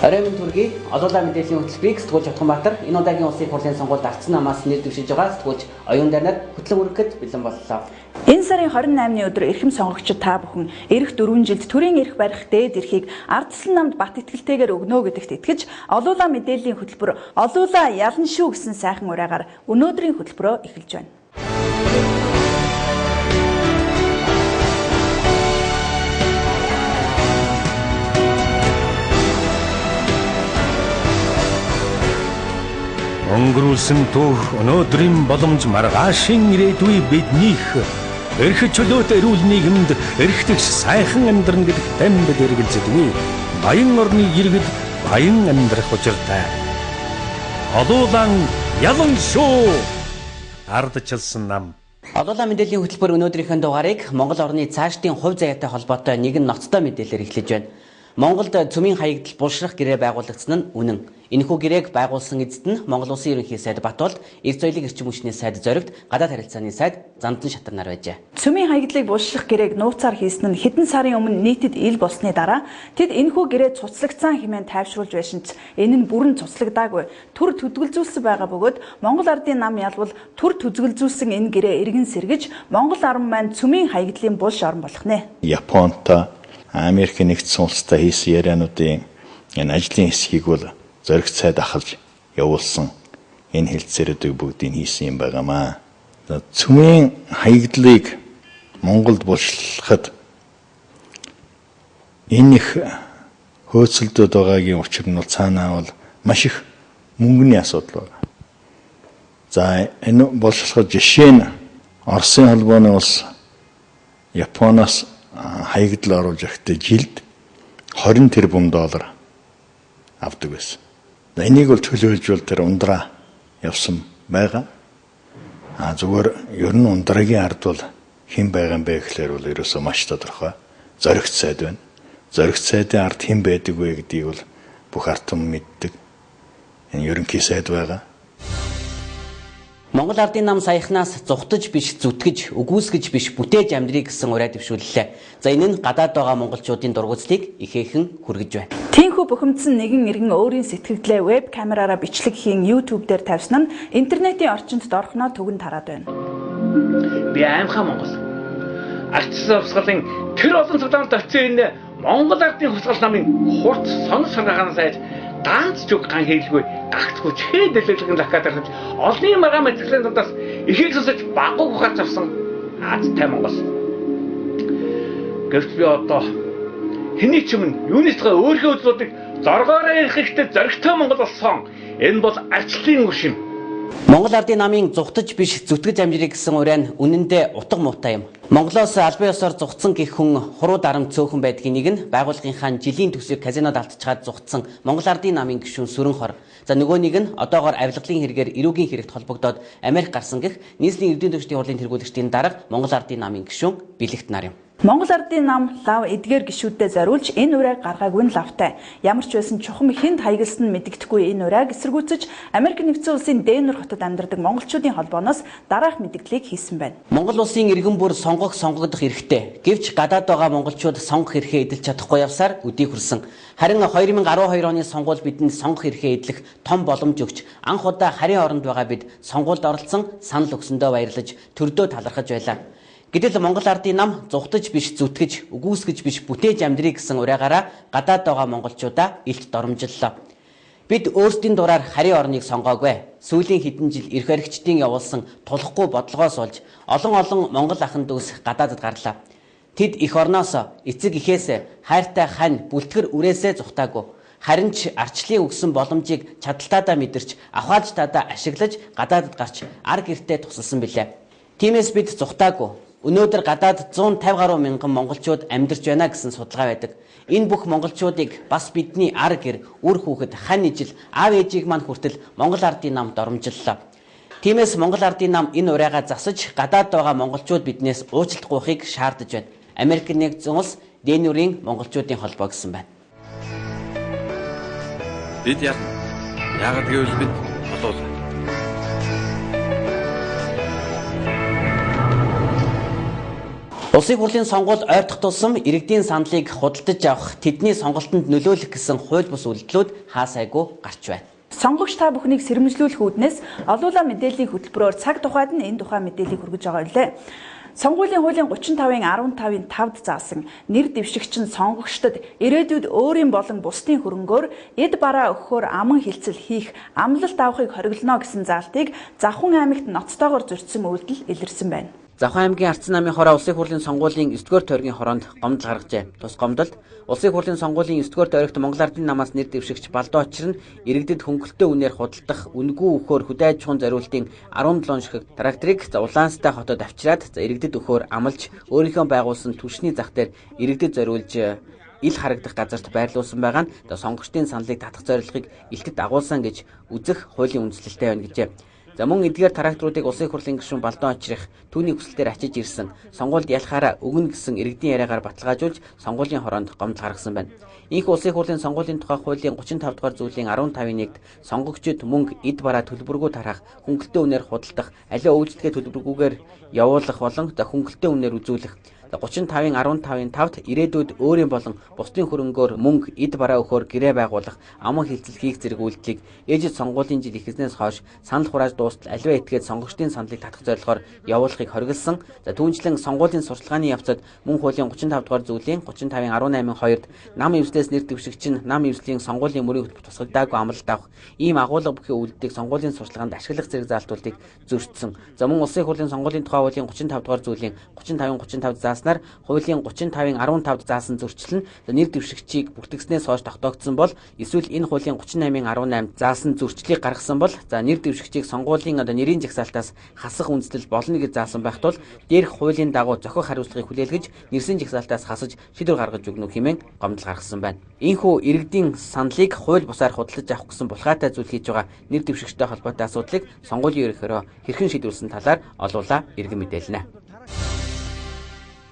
Оройн төргийн олоолаа мэдээллийн хөтөлбөрийг сэтгүүлч Чатганбаатар энэ удаагийн улсын хурлын сонгуульд алдсан намаас нэр дэвшиж байгаа сэтгүүлч оюун данаар хөтлөн өргөхөд бэлэн боллоо. Энэ сарын 28-ны өдөр эрхэм сонгогчид та бүхэн эх 4 жилд төрийн эрх барих дээд эрхийг ардсан намд бат итгэлтэйгээр өгнө гэдэгт итгэж олоолаа мэдээллийн хөтөлбөр олоолаа ялан шүү гэсэн сайхан ураагаар өнөөдрийн хөтөлбөрөө эхэлж байна. Өнгөрүүлсэн түүх өнөөдрийн боломж маргаашийн ирээдүй биднийх эрх чөлөөт эрүүл нийгэмд эрхтгч сайхан амьдрах гэдэг дамд эргэлзэдгүй баян орны иргэд баян амьдрах учиртай. Олоолаа ялан шүү. Ардчилсан нам. Олоолаа мэдээллийн хөтөлбөр өнөөдрийнхөө дугаарыг Монгол орны цаашдын хувь заяатай холбоотой нэгэн ноцтой мэдээлэлээр эхлэж байна. Монголд цөмийн хаягдал булшрах гэрээ байгуулагдсан нь үнэн. Энэхүү гэрээг байгуулсан эзэд нь Монгол Улсын ерөнхий сайд Батболд, Эрх зөөлийг эрчим хүчний сайд Зоригт, гадаад харилцааны сайд Зандан Шатарнаар байжээ. Цөмийн хаягдлыг булшлах гэрээг нууцаар хийсэн нь хэдэн сарын өмнө нийтэд ил болсны дараа тэд энэхүү гэрээ цуцлагдсан хэмээн тайвшруулж байсан ч энэ нь бүрэн цуцлагдаагүй. Түр төдгөлзүүлсэн байгаа бөгөөд Монгол ардын нам ялбал түр төдгөлзүүлсэн энэ гэрээ эргэн сэргэж Монгол ард маань цөмийн хаягдлын булш орн болох нэ. Японтой Америкийн нэгдсэн улстай хийсэн яриануудын энэ ажлын хэсгийг бол Зоригт сайд ахалж явуулсан энэ хэлцээрүүдийг бүгдийг хийсэн юм байгаамаа. Цөмийн хаягдлыг Монголд булшлахад энэ их хөөцөлдөд байгаагийн учир нь бол цаанаа бол маш их мөнгөний асуудал байна. За энэ булшлахад жишээ нь Оросын холбооны улс Японоос хаягдал оруулж өгөхдөө жилд 20 тэрбум доллар авдаг байсан. Энийг бол төлөөлж бол тэр ундраа явсан байгаа. Зүгээр ер нь ундрагийн ард бол хэн байгаа юм бэ гэхээр бол ерөөсөө маш тодорхой. Зоригт сайд байна. Зоригт сайдын ард хэн байдаг вэ гэдгийг бол бүх ард түмэн мэддэг. Энэ ерөнхий сайд байгаа. Монгол ардын нам саяхнаас зүхтэж биш зүтгэж, үгүйсгэж биш бүтээж амьдрий гэсэн ураа дэвшүүллээ. За энэ нь гадаад байгаа монголчуудын дургуцлыг ихээхэн хүргэж байна. Тиймхүү бухимдсан нэгэн иргэн өөрийн сэтгэгдлээ веб камераараа бичлэг хийн YouTube дээр тавьсан нь интернетийн орчинд дорхноо төгөн тараад байна. Би аимхаа Монгол. Ардчилсан хувьсгалын тэр олон цуглаанд очсон энэ Монгол ардын хувьсгал намын хурц сонор санаагаан сайж даанч зүг ган хийлгүй гагцгүй чээ дэлгэрэн лахад тархаж олонний маргаан мэтгэлийн дундаас ихийг сонсож баггүй ухаарч авсан Азтай Монгол. Гэвч би одоо хэний ч юм юуны тухай өөрийнхөө үзлүүдийг зоргоороо ярих хэрэгтэй зоригтой Монгол болсон. Энэ бол арчлалын үш юм. Монгол ардын намын зүхтэж биш зүтгэж амжирыг гэсэн ураа нь үнэндээ утга муутай юм. Монголоос албан ёсоор зүхтсан гэх хүн хуруу дарамт цөөхөн байдгийн нэг нь байгууллагынхаа жилийн төсвийг казинод алдчихад зүхтсан Монгол ардын намын гишүүн Сүрэн хор. За нөгөө нэг нь одоогоор авилгалын хэрэгээр эрүүгийн хэрэгт холбогдоод Америк гарсан гэх нийслэлийн эрдэнэ төвчдийн хурлын тэргүүлэгчдийн дарга Монгол ардын намын гишүүн Бэлэгт нар юм. Монгол ардын нам лав эдгээр гишүүдэд зориулж энэ урааг гаргаагүй нь лавтай. Ямар ч байсан чухам хүнд хаягдсан нь мэдэгдэхгүй энэ урааг эсэргүүцэж Америк нэгдсэн улсын Денвер хотод амьдардаг монголчуудын холбооноос дараах мэдээллийг хийсэн байна. Монгол улсын иргэн бүр сонгогдох эрхтэй. Гэвч гадаад байгаа монголчууд сонгох эрхээ эдэлж чадахгүй явсаар өдий хүрсэн. Харин 2012 оны сонгуул бидэнд сонгох эрхээ эдлэх том боломж өгч анх удаа харийн оронд байгаа бид сонгуульд оролцсон санал өгсөндөө баярлаж төрдөө талархаж байлаа. Гэтэл Монгол ардын нам зүхтэж биш зүтгэж, үгүйсгэж биш бүтээж амьдрий гэсэн ураагаараа гадаад байгаа монголчуудаа илт доромжллоо. Бид өөрсдийн дураар харийн орныг сонгоогүй. Сүүлийн хэдэн жил эрх баригчдын явуулсан тулахгүй бодлогоос олж олон монгол ахын дүүс гадаадд гарлаа. Тэд эх орноос эцэг эхээс хайртай хань бүлтгэр үрээсээ зүхтаагүй. Харин ч арчлын өгсөн боломжийг чадалтаадаа мэдэрч, авахаж таадаа ашиглаж гадаадд гарч ар гэртээ тусалсан билээ. Тиймээс бид зүхтаагүй. Өнөөдөр гадаад 150 гаруй мянган монголчууд амьдарч байна гэсэн судалгаа байдаг. Энэ бүх монголчуудыг бас бидний ар гэр, үр хүүхэд, хань ижил, аав ээжийг маань хүртэл Монгол ардын намд доромжллоо. Тиймээс Монгол ардын нам энэ ураагаа засаж гадаад байгаа монголчууд биднээс уучлалт гуйхыг шаардаж байна. Америк нэгдсэн улс Денверийн монголчуудын холбоо гэсэн байна. Бид яагаад гэвэл бид болов. Улсын хурлын сонгуул ойртох тусам иргэдийн саналыг худалдаж авах, тэдний сонголтод нөлөөлөх гэсэн хууль бус үйлдэлүүд хаасайгүй гарч байна. Сонгогч та бүхнийг сэрэмжлүүлэх үүднээс олуулаа мэдээллийн хөтөлбөрөөр цаг тухайд нь энэ тухай мэдээллийг хүргэж байгаа юм лээ. Сонгуулийн хуулийн 35-ын 15-ын 5-д заасан нэр дэвшигч нь сонгогчдод ирээдүйд өөрийн болон бусдын хөрөнгөөр эд бараа өгөхөөр аман хилцэл хийх, амлалт авахыг хориглоно гэсэн заалтыг Завхан аймагт ноцтойгоор зөрчсөн үйлдэл илэрсэн байна. Завхан аймгийн Ардсан намын хороо улсын хурлын сонгуулийн 9-р тойргийн хороонд гомдол гаргажээ. Тус гомдолд улсын хурлын сонгуулийн 9-р тойрогт Монгол Ардын намаас нэр дэвшигч Балдоо Очир нь иргэдэд хөнгөлөлтөө үнээр худалдах, үнэгүй өгөхөөр хөдөө аж ахуйн зориултын 17 ширхэг тракторыг Улаанстай хотод авчираад иргэдэд өгөхөөр амлаж өөрийнхөө байгуулсан түвшний зах дээр иргэдэд зориулж ил харагдах газарт байрлуулсан байгаа нь сонгогчдын саналыг татах зорилгыг илтэд агуулсан гэж үзэх хуулийн үндслэлтэй байна гэжээ. За мөн эдгээр тракторуудыг улсын хурлын гишүүн Балдоо Очирх түүний хүсэлтээр ачиж ирсэн сонгуульд ялахаараа өгнө гэсэн иргэдийн яриагаар баталгаажуулж сонгуулийн хороонд гомдол гаргасан байна. Ийх улсын хурлын сонгуулийн тухай хуулийн 35 дугаар зүйлийн 15-ын 1-д сонгогчид мөнгө эд бараа төлбөргүй тарах, хөнгөлөлтөө үнээр худалдах, аливаа үйлчлэгээ төлбөргүйгээр явуулах болон хөнгөлөлтөө үнээр үзүүлэх 35-ын 15-ын 5-д ирээдүйд өөрийн болон бусдын хөрөнгөөр мөнгө эд бараа өгөхөөр гэрээ байгуулах, аман хилцэл хийх зэрэг үйлдэлийг ээжид сонгуулийн жил эхэлснээс хойш санал хурааж дуустал аливаа этгээд сонгогчдын саналыг татах зорилгоор явуулахыг хориглосон. За түүнчлэн сонгуулийн сурчлагын явцад мөн хуулийн 35 дугаар зүйлийн 35-ын 18-ын 2-д нам эвслээс нэр дэвшигч нь нам эвслийн сонгуулийн мөрийг тусгагдаагүй амлалт авах, ийм агуулга бүхий үйлдэлийг сонгуулийн сурчлаганд ашиглах зэрэг заалтуултыг зөрчсөн. За мөн улсын хурлын сонгуулийн тухай хуулийн 35 дугаар зүйлийн 35-ын 35 зааснаар хуулийн 35-ын 15-д заасан зөрчил нь нэр дэвшигчийг бүртгэснээс хойш тогтоогдсон бол эсвэл энэ хуулийн 38-ын 18-д заасан зөрчлийг гаргасан бол нэр дэвшигчийг сонгуулийн нэрийн жагсаалтаас хасах үндслэл болно гэж заасан байх тул дээрх хуулийн дагуу зохих хариуцлагыг хүлээлгэж нэрсийн жагсаалтаас хасаж шийдвэр гаргаж өгнө хэмээн гомдол гаргасан байна. Ийхүү иргэдийн саналыг хууль бусаар худалдаж авах гэсэн булхаатай зүйл хийж байгаа нэр дэвшигчтэй холбоотой асуудлыг сонгуулийн ерөнхиөрөө хэрхэн шийдвэрлсэн талаар олуулаа иргэн мэдээлнэ.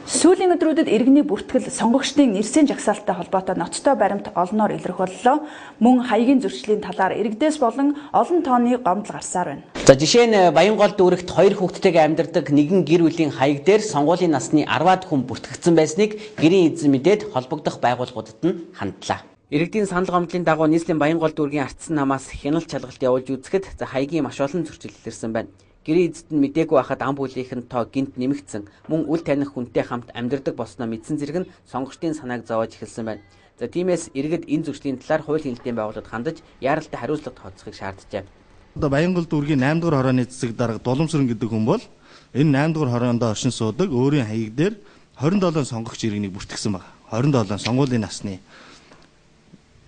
Сүүлийн өдрүүдэд иргэний бүртгэл сонгогчдын нэрсийн жагсаалттай холбоотой ноцтой баримт олноор илрэх боллоо. Мөн хаягийн зөрчлийн талаар иргэдээс болон олон тооны гомдол гарсаар байна. За жишээ нь Баянгол дүүрэгт 2 хүүхэдтэйгээ амьдардаг нэгэн гэр бүлийн хаяг дээр сонгуулийн насны 10-аад хүн бүртгэгдсэн байсныг гэрийн эзэн мэдээд холбогдох байгууллагуудад нь хандлаа. Иргэдийн санал гомдлын дагуу нийслэлийн Баянгол дүүргийн Ардсан намаас хяналт чалгалт явуулж үзэхэд хаягийн маш олон зөрчил илэрсэн байна. Гэрийн эзэд нь мдээгүй байхад ам бүлийнхэн тоо гинт нэмэгдсэн. Мөн үл таних хүнтэй хамт амьдардаг болсноо мэдсэн зэрэг нь сонгогчдын санааг зовоож эхэлсэн байна. За тиймээс иргэд энэ зөрчлийн талаар хууль хэлнэлтийн байгууллагад хандаж яаралтай хариуцлага тооцохыг шаарджээ. Одоо Баянгол дүүргийн 8 дугаар хорооны цэцэг дарга Дуламсран гэдэг хүн бол энэ 8 дугаар хороонд оршин суудаг өөрийн хаяг дээр 27 сонгогч иргэнийг бүртгэсэн байна. 27 сонгуулийн насны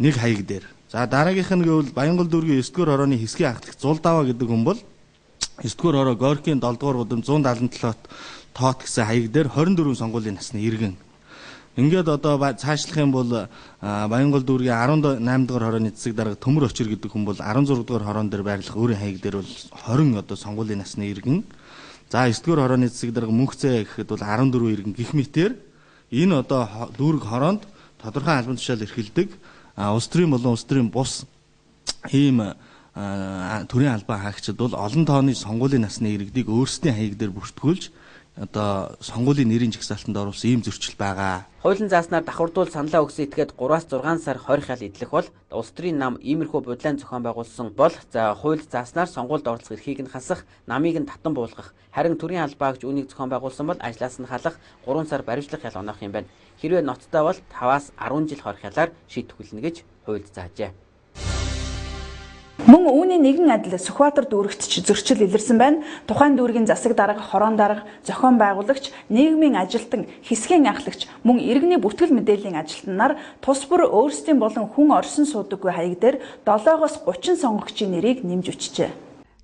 нэг хаяг дээр. За дараагийнх нь гэвэл Баянгол дүүргийн 9 дугаар хорооны хэсгийн ахлагч Зулдаваа гэдэг хүн бол 9 дугаар хороо Горькийн 7 дугаар будам 177 тоот гэсэн хаяг дээр 24 сонгуулийн насны иргэн. Ингээд одоо цаашлах юм бол Баянгол дүүргийн 18 дугаар хорооны цэцэг дарга Төмөр Очир гэдэг хүн бол 16 дугаар хороон дээр байрлах өөрийн хаяг дээр бол 20 одоо сонгуулийн насны иргэн. За 9 дугаар хорооны цэцэг дарга Мөнхцээ гэхэд бол 14 иргэн гэх мэтээр энэ одоо дүүрэг хороонд тодорхой албан тушаал эрхэлдэг улс төрийн болон улс төрийн бус ийм төрийн албан хаагчид бол олон тооны сонгуулийн насны иргэдийг өөрсдийн хаяг дээр бүртгүүлж одоо сонгуулийн нэрийн жагсаалтанд оруулсан ийм зөрчил байгаа. Хуулийн зааснаар давхардуул саналаа өгсөн этгээд 3-аас 6 сар хорих ял идэх бол улс төрийн нам иймэрхүү бодлын зохион байгуулсан бол хууль зааснаар сонгуульд оролцох эрхийг нь хасах, намыг нь татан буулгах, харин төрийн албаагч үүнийг зохион байгуулсан бол ажлаас нь халах 3 сар баривчлах ял оноох юм байна. Хэрвээ ноцтой бол 5-аас 10 жил хорих ялаар шийдэх хүлнэ гэж хуульд заажээ. Мөн үүний нэгэн адил Сүхбаатар дүүрэгт ч зөрчил илэрсэн байна. Тухайн дүүргийн засаг дарга, хорон дарга, зохион байгуулагч, нийгмийн ажилтан, хэсгийн ахлагч, мөн иргэний бүртгэл мэдээллийн ажилтнаар тус бүр өөрсдийн болон хүн орсон суудаггүй хаяг дээр 7-оос 30 сонгогчийн нэрийг нэмж өчжээ.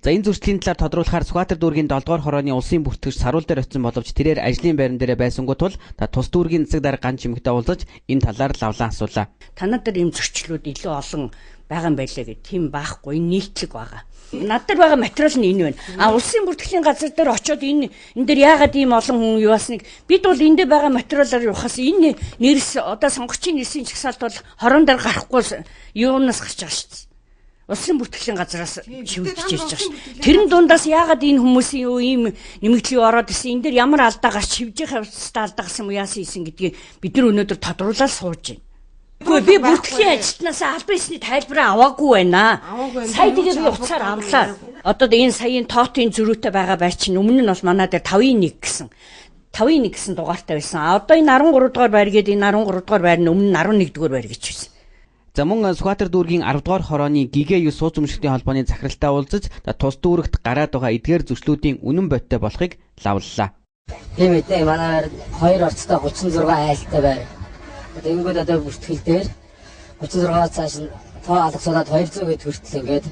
За энэ зөрчлийн талаар тодруулахаар Сүхбаатар дүүргийн 7 дугаар хорооны улсын бүртгэгч саруул дээр очсон боловч тэрээр ажлын байран дээрээ байсангүй тул тус дүүргийн засаг дарга Ган Чимэгтэй уулзаж энэ талаар лавлан асуулаа. Танад дээр ийм зөрчлүүд илүү олон байгаа юм байлаа гэх тийм байхгүй нийтлэг байгаа. Над дээр байгаа материал нь энэ байна. Улсын бүртгэлийн газар дээр очиод энэ дээр яагаад ийм олон хүн юу басныг бид бол энэ дээр байгаа материалаар явахаас энэ нэрс одоо сонгогчийн нэрсийн жагсаалт бол хорон дээр гарахгүй юунаас гарч байгаа шүү дээ. Улсын бүртгэлийн газраас шивдэж ирж байгаа шүү. Тэрэн дундаас яагаад энэ хүмүүсийн юу ийм нэмэгдлийг ороод ирсэн, энэ дээр ямар алдаа гарч шивжих явцдаа алдаа гарсан юм яасан ийсэн гэдгийг бид нар өнөөдөр тодруулаад сууж байна. Үгүй би бүртгэлийн ажилтнаас албан ёсны тайлбараа аваагүй байна. Сая тэгээд уцаар авлаа. Одоо энэ саяын тоотын зөрүүтэй байгаа байр чинь өмнө нь бол манай дээр 5-1 гэсэн. 5-1 гэсэн дугаартай байсан. Одоо энэ 13 дугаар байр гээд энэ 13 дугаар байр нь өмнө нь 11 дугаар байр гэж байсан. За мөн Сүхбаатар дүүргийн 10 дугаар хорооны ГГ9 сууц өмшөлтийн холбооны захиралтай уулзаж тус дүүрэгт гараад байгаа эдгээр зөрчлүүдийн үнэн бодиттой болохыг лавллаа. Тийм ээ манай 2 орцтой 36 айлтай байр. Тэнгүүд одоо бүртгэл дээр 36-аас цааш нь тоо алгасуулаад 200 гэд хүртэл ингээд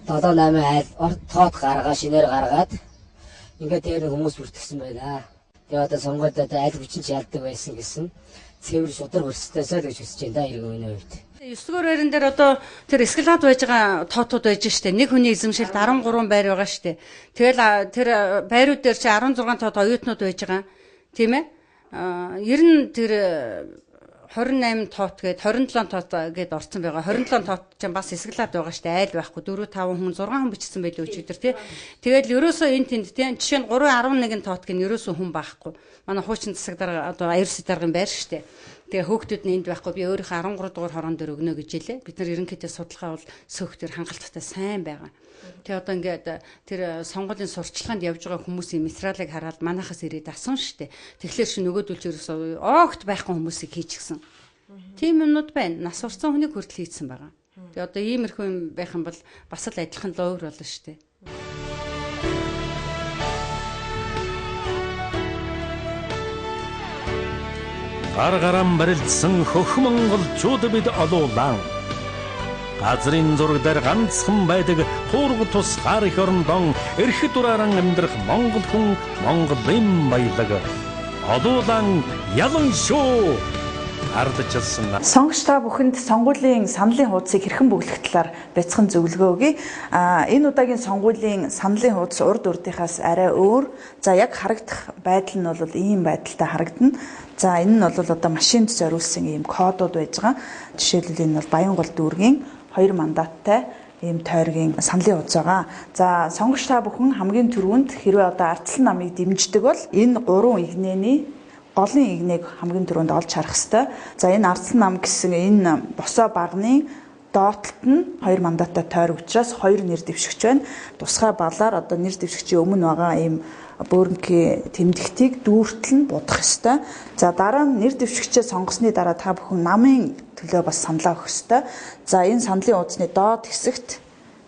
7-8 айл тоот гаргаа шинээр гаргаад ингээд дээр хүмүүс бүртгэсэн байна. Тэгээ одоо сонгоод одоо айл хүчин ч ялдаг байсан гэсэн цэвэр шудар хөрсдөөсөө л гэж хүсэж байна да иргэн үеийн хувьд. 9 дугаар байран дээр одоо тэр эсгэлаад байж байгаа тоотууд байж штэ. Нэг хүний эзэмшилд 13 байр байгаа штэ. Тэгэл тэр байрууд дээр чи 16 тоот оюутнууд байж байгаа. Тийм ээ? Ер нь тэр 28 тоот гээд 27 тоот гээд орсон байгаа. 27 тоот ч бас эсгэлаад байгаа штэ. Айл байхгүй 4 5 хүн 6 хүн бичсэн байлээ өчигдөр тий. Тэгэл ерөөсөө энэ тэнд тий жишээ нь 3-11 тоот гэн ерөөсөө хүн байхгүй. Манай хуучин засаг дарга одоо аюулс даргын байр штэ. Тэгээ хөөгтүүд нь энд байхгүй би өөрийнхөө 13 дугаар хорон дээр өгнө гэж хэлээ. Бид нар ерөнхийдөө судалгаа бол сөөхтөр хангалттай сайн байгаа. Тэгээ одоо ингээд тэр сонгуулийн сурталчилгаанд явж байгаа хүмүүсийн материалыг хараад манайхаас ирээд асуун штэ. Тэгэхээр чи нөгөөдөл ч ерөөсөө огт байхгүй хүмүүсийг хийчихсэн. Тийм юмнууд байна. Нас урсан хүнийг хүртэл хийцэн байгаа. Тэгээ одоо иймэрхүү юм байх юм бол бас л адилхан л өөр болно штэ. Гар гарам барилдсан хөх монголчууд бид олуулаа. Газрын зураг дээр ганцхан байдаг туурга тус гар их орондон эрх дурааран амьдрах монгол хүн монголын баялаг. Олуулан ялан шүү. Ардчилсан. Сонгогч та бүхэнд сонгуулийн саналын хуудсыг хэрхэн бүглэх талаар бяцхан зөвлөгөө өгье. Энэ удаагийн сонгуулийн саналын хуудас урд урдынхаас арай өөр. За яг харагдах байдал нь бол ийм байдалтай харагдана. За энэ нь бол одоо машинд зориулсан ийм кодууд байж байгаа. Жишээлбэл энэ бол Баянгол дүүргийн 2 мандаттай ийм тойргийн саналын хуудас байгаа. За сонгогч та бүхэн хамгийн түрүүнд хэрвээ одоо ардчилсан намыг дэмждэг бол энэ 3 игнэний голын игнийг хамгийн түрүүнд олж харах ёстой. За энэ ардсан нам гэсэн энэ босоо багны доотлолт нь 2 мандаттай тойр учраас 2 нэр дэвшигч байна. Тусгай балаар одоо нэр дэвшигчийн өмнө байгаа ийм бөөрнгийн тэмдэгтийг дүүртэл нь будах ёстой. За дараа нь нэр дэвшигчээ сонгосны дараа та бүхэн намын төлөө бас саналаа өгөх ёстой. За энэ саналын хуудасны доод хэсэгт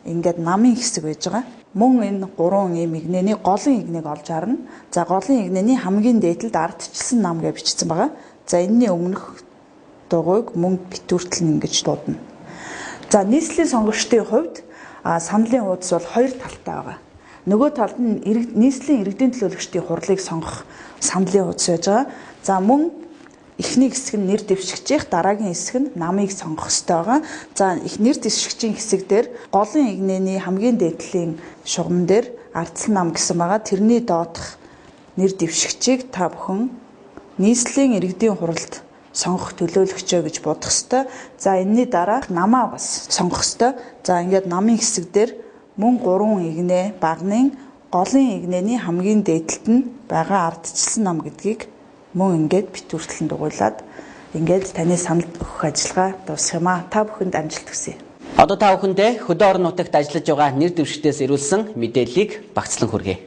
ингээд намын хэсэг байж байгаа. Мөн энэ 3 ийм игнэний голын игнийг олж харна. За голын игнэний хамгийн дээдлэлд ардчилсан нам гэж бичсэн байгаа. За энэний өмнөх дугуйг мөн битүүртэл нь ингэж дуудана. За нийслэлийн сонгогчдын хувьд саналын хуудас бол 2 талтай байгаа. Нөгөө талд нь нийслэлийн иргэдийн төлөөлөгчдийн хурлыг сонгох саналын хуудас байж байгаа. За мөн эхний хэсэг нь нэр дэвшигчийн, дараагийн хэсэг нь намыг сонгох ёстой байгаа. За их нэр дэвшигчийн хэсэг дээр голын игнэний хамгийн дээдлийн шугам дээр ардсан нам гэсэн байгаа. Тэрний доодох нэр дэвшигчийг та бүхэн нийслэлийн иргэдийн хуралд сонгох төлөөлөгчөө гэж бодох ёстой. За энэний дараа намаа бас сонгох ёстой. За ингээд намын хэсэг дээр мөн 3 игнэ багны голын игнэний хамгийн дээдлэлт нь байгаа ардчилсан нам гэдгийг мөн ингээд битүүртэл нь дугуйлаад ингээд таны санал өгөх ажиллагаа дуусах юм а. Та бүхэнд амжилт хүсье. Одоо та бүхэндээ хөдөө орон нутагт ажиллаж байгаа нэр дэвшигчдээс ирүүлсэн мэдээллийг багцлан хүргэе.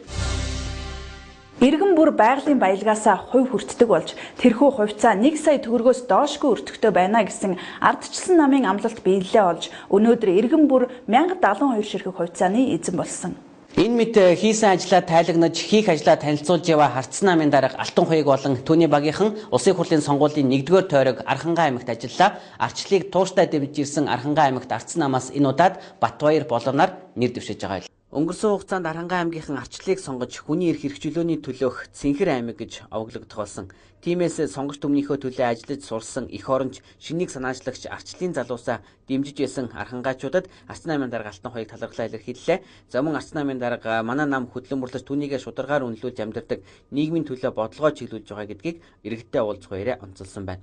Иргэн бүр байгалийн баялгаасаа хувь хүртдэг болж тэрхүү хувьцаа 1 сая төгрөгөөс доошгүй өртөгтэй байна гэсэн ардчилсан намын амлалт биелэлээ олж өнөөдөр иргэн бүр 1072 ширхэг хувьцааны эзэн болсон. Энэ мэт хийсэн ажлаа тайлагнаж хийх ажлаа танилцуулж яваа Хардсан намын дарга Алтан хуйг болон түүний багийнхан Улсын хурлын сонгуулийн 1-р тойрог Архангай аймагт ажиллаа. Арчлыг тууштай дэмжиж ирсэн Архангай аймагт Ардсан намаас энэ удаад Батбаяр болоноор нэр дэвшиж байгаа. Өнгөрсөн хугацаанд Архангай аймгийнхан арчлыг сонгож хүний эрх хэрэгжүүлөөний төлөөх Цэнхэр аймаг гэж овоглогдох болсон. Тиймээс сонгогч түмнийхөө төлөө ажиллаж сурсан эх оронч шинийг санаачлагч арчлын залуусаа дэмжиж байсан архангайчуудад Ардсан намын дарга Алтан хуйг талархлаа илэрхийллээ. За мөн Ардсан намын дарга манай нам хөдлөн бурлаж түүнийгээ шударгаар үнэлүүлж амьдардаг нийгмийн төлөө бодлогоо чиглүүлж байгаа гэдгийг иргэдтэй уулзах баяраа онцолсон байна.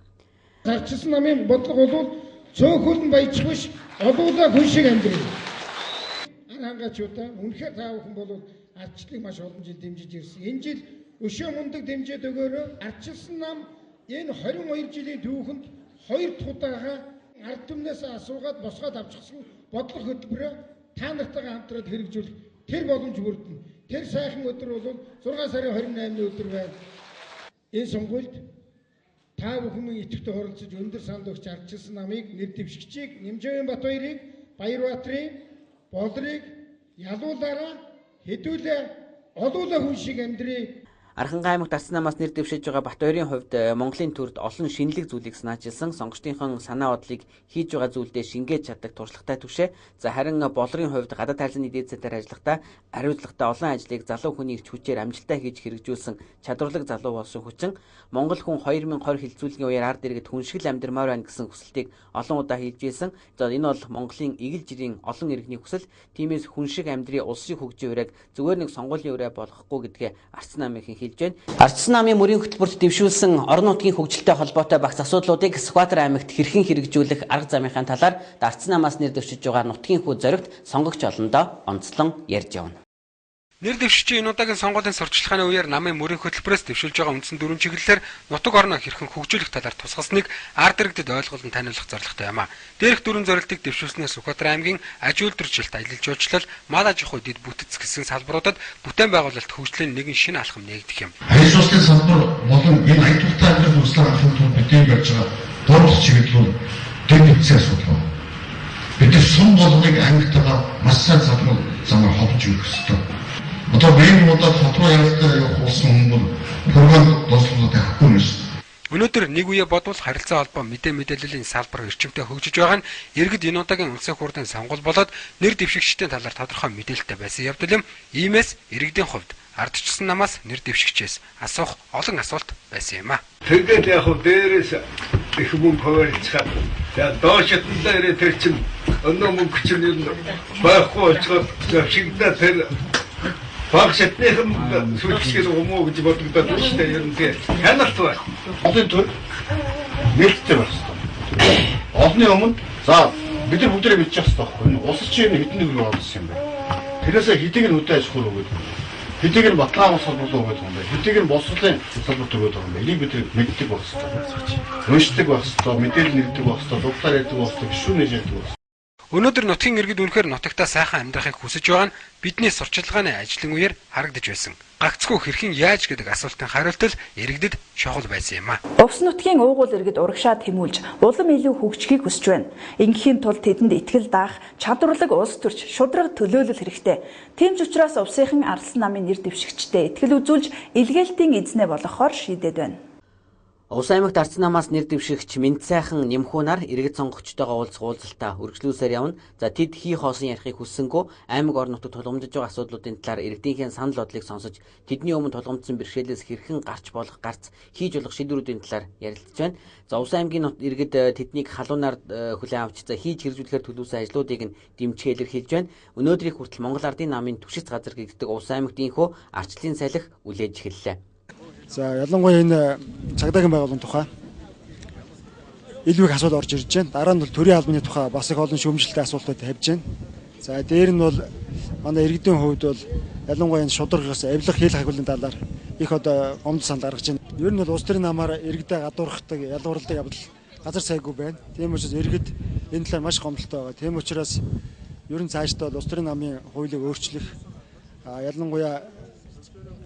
Ардсан намын бодлого бол цөөхөн баяж биш олуулаа хүн шиг амьдрий. Хангачуудаа үнэхээр та бүхэн бол ардчлалыг маш олон жил дэмжиж ирсэн. Энэ жил өшөө мундаг дэмжээд өгөөрөө ардчилсан нам энэ 22 жилийн түүхэнд 2 дахь удаага ард түмнээс асуугаад босгоод авчихсан бодлого хөтөлбөрөө та нартайгаа хамтраад хэрэгжүүлэх тэр боломж бүрдэнэ. Тэр сайхан өдөр бол 6 сарын 28-ны өдөр байна. Энэ сонгуульд та бүхэн идэвхтэй оролцож өндөр санд өгч ардчилсан намыг нэр дэвшигчийг Нэмжээвэн Батбаярыг, Баярбаатарыг, Болрыг ялуулаараа хэдүүлээ олуулаа хүн шиг амьдрий. Архангай аймагт Арцсан намаас нэр дэвшиж байгаа Батбаярын хувьд Монголын төрд олон шинэлэг зүйлийг санаачилсан, сонгогчдын санаа бодлыг хийж байгаа зүйлдээ шингээж чаддаг туршлагатай түвшээ. За харин Болрын хувьд гадаад харилцааны дээд центр ажиллахдаа хариуцлагатай олон ажлыг залуу хүний ирч хүчээр амжилттай хийж хэрэгжүүлсэн чадварлаг залуу болсон хүчин Монгол хүн 2020 хилцүүлгийн үеэр ард иргэд хүн шиг л амьдрмаар байна гэсэн хүсэлтийг олон удаа хэлж ийсэн. За энэ бол Монголын игэл жирийн олон иргэний хүсэл. Тиймээс хүн шиг амьдрий, улсын хөгжийн үрэг зүгээр нэг сонгуулийн үрээ болохгүй гэдгээ Арцсан намын хэлж байна. Арцсан намын мөрийн хөтөлбөрт дэвшүүлсэн орон нутгийн хөгжилтэй холбоотой багц асуудлуудыг Сүхбаатар аймагт хэрхэн хэрэгжүүлэх арга замынхаа талаар Арцсан намаас нэр дэвшиж байгаа нутгийн хүү зоригт сонгогч олондоо онцлон ярьж явна. Нэр дэвшигчийн энэ удаагийн сонгуулийн сурталчилгааны үеэр намын мөрийн хөтөлбөрөөс дэвшүүлж байгаа үндсэн дөрвөн чиглэлээр нутаг орноо хэрхэн хөгжүүлэх талаар тусгасныг ард иргэдэд ойлголон таниулах зорилготой юм а. Дээрх дөрвөн зорилтыг дэвшүүлснээр Сүхбаатар аймгийн аж үйлдвэржилт, аялал жуулчлал, мал аж ахуй, дэд бүтэц гэсэн салбаруудад бүтээн байгуулалт хөгжлийн нэгэн шинэ алхам нээгдэх юм. Аян суслын салбар болон энэ аялалтай амьдрал хүслээр ахын тул бидний барьж байгаа дөрвөн чиглэл бол дэд бүтцээс асуудал. Бид сум болгоныг ангитагаар маш сайн замаар ховж өгөх ёстой. Одоо биеийн удаа хотроо явалтаа явах болсон хүмүүс програм дослуулаад авахгүй юм. Өнөөдөр нэг үе бодвол харилцаа холбоо мэдээллийн салбар эрчимтэй хөгжиж байгаа нь иргэд энэ удаагийн улсын хурлын сонгуул болоод нэр дэвшигчдийн талаар тодорхой мэдээлэлтэй байсан явдал юм. Иймээс иргэдийн хувьд ардчилсан намаас нэр дэвшигчээс асуух олон асуулт байсан юм а. Тэгээд яг хөө дээрээс их мөнгө хуваалцах. За доошд нь дээр тэр чинь өнөө мөнгө чинь байхгүй учраас шигдээ тэр баг шатныхан сүлжээ өмөө гэж бодогдоод байна шүү дээ. Ер нь тийм хяналт байна. Олон төр нээлттэй байх хэрэгтэй. Олны өмнө за бид нар бүгдээ мэдчих хэрэгтэй байхгүй. Улс чинь хэдэн нэг рүү олсон юм бэ? Тэрээс хэдийг нь үдэ ажих руу өгöd. Хэдийг нь батлан салбар руу өгöd юм бэ? Хэдийг нь боловсролын салбарт өгöd юм бэ? Энийг бид мэддэг байх хэрэгтэй. Уншдаг байх хэрэгтэй, мэдээлэл нэгдэг байх хэрэгтэй, дудлаар ярьдаг байх хэрэгтэй, гişүүнэж ярьдаг байх. Өнөөдөр нутгийн иргэд үнэхээр нутагтаа сайхан амьдрахыг хүсэж байгаа нь бидний сурчлагын ажлын үеэр харагдаж байсан. Гагцгүй хэрхэн яаж гэдэг асуултын хариултал иргэдэд шохол байсан юм а. Увс нутгийн уугуул иргэд урагшаа тэмүүлж улам илүү хөгжихийг хүсэж байна. Ингэхийн тулд тэдэнд итгэл даах, чадварлаг улс төрч шудраг төлөөлөл хэрэгтэй. Тийм ч учраас увсынхан Арцсан намын нэр дэвшигчтэй итгэл үзүүлж илгээлтийн эзнээ болгохоор шийдээд байна. Улс аймагт Арцсан намаас нэр дэвшигч Мэнд сайхан Нэмхүү нар иргэд сонгогчтойгоо уулзах уулзалтаа үргэлжлүүлсээр явна. За тэд хий хоосон ярихыг хүссэнгүү аймаг орон нутагт тулгамдж байгаа асуудлуудын талаар иргэдийнхээ санал бодлыг сонсож тэдний өмнө тулгамдсан бэрхшээлээс хэрхэн гарч болох гарц хийж болох шийдвэрүүдийн талаар ярилцж байна. За Улс аймгийн иргэд тэднийг халуунаар хүлээн авч хийж хэрэгжүүлэхээр төлөвлөсөн ажлуудыг нь дэмжих илэрхийлж байна. Өнөөдрийг хүртэл Монгол Ардын намын түвшиц газар гэгддэг Улс аймагт инхүү арчлалын салхи үлээж эхэллээ. За ялангуяа энэ цагдаагийн байгууллагын тухай илүү их асуудал орж ирж байна. Дараа нь бол төрийн албаны тухай бас их олон шүүмжлэлтэй асуултууд тавьж байна. За дээр нь бол манай иргэдийн хувьд бол ялангуяа энэ шударгаас авилах хил хагуулын талаар их одоо гомдол санал гаргаж байна. Ер нь бол улс төрийн намаар иргэдэд гадуурхдаг, ялгуурладаг явдал газар сайгүй байна. Тийм учраас иргэд энэ талаар маш гомдолтой байгаа. Тийм учраас ер нь цаашдаа улс төрийн намын хуулийг өөрчлөх ялангуяа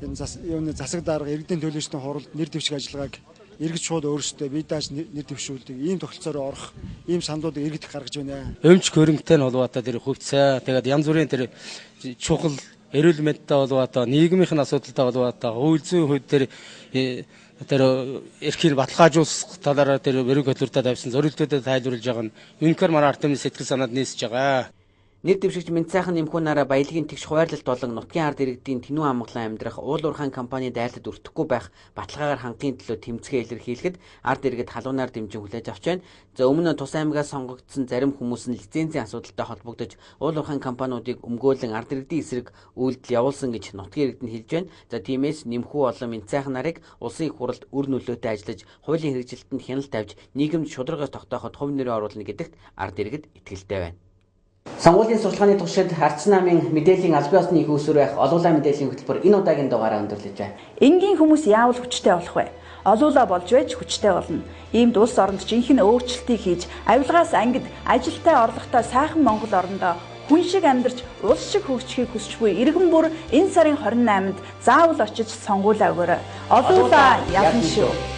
энэ засаг дарга иргэдийн төлөөчдийн хуралд нэр дэвших ажиллагааг иргэд шууд өөрсдөө бие дааж нэр дэвшүүлдэг ийм тогтолцоор орох ийм саналуудыг иргэд гаргаж байна. Өмч хөрөнгөтэй нь болов одоо тэр хөвцөө тэгээд янз бүрийн тэр чухал эрүүл мэндтэй болов одоо нийгмийн асуудалтай болов одоо хууль зүйн хувьд тэр эрхийг баталгаажуулах талаараа тэр өрөг хөтөлбөртэй тавьсан зорилтуудад тайлбарлаж байгаа нь үнэхээр манай ард түмний сэтгэл санаанд нийсэж байгаа. Нэр дэвшигч Мэнд сайхан Нэмхүү нараа баялагын тэгш хуваарлалт болон нутгийн ард иргэдийн тэнүү амгалан амьдрах уул уурхайн компани дайралтад өртөхгүй байх баталгаагаар хангахын төлөө тэмцгээ илэрхийлэхэд ард иргэд халуунаар дэмжин хүлээж авч байна. За өмнө тус аймагаас сонгогдсон зарим хүмүүс нь лицензийн асуудалтай холбогдож уул уурхайн компаниудыг өмгөөлөн ард иргэдийн эсрэг үйлдэл явуулсан гэж нутгийн иргэд нь хэлж байна. За тиймээс Нэмхүү болон Мэнд сайхан нарыг улсын их хурлд үр нөлөөтэй ажиллаж хуулийн хэрэгжилтэнд хяналт тавьж нийгэмд шударгаас тогтооход хувь нэрээ оруулна гэдэгт ард иргэд итгэлтэй байна. Сонгуулийн сурчлагын туршид Арц намын мэдээллийн албан ёсны их үүсвэр байх олуулаа мэдээллийн хөтөлбөр энэ удаагийн дугаараа өндөрлөж байна. Энгийн хүмүүс яавал хүчтэй болох вэ? Олуулаа болж байж хүчтэй болно. Иймд улс оронд жинхэнэ өөрчлөлтийг хийж, авилгаас ангид ажилтай орлоготой сайхан Монгол орондоо хүн шиг амьдарч улс шиг хөгжихийг хүсч буй иргэн бүр энэ сарын 28-нд заавал очиж сонгуулаа өгөөрэй. Олуулаа ялна шүү.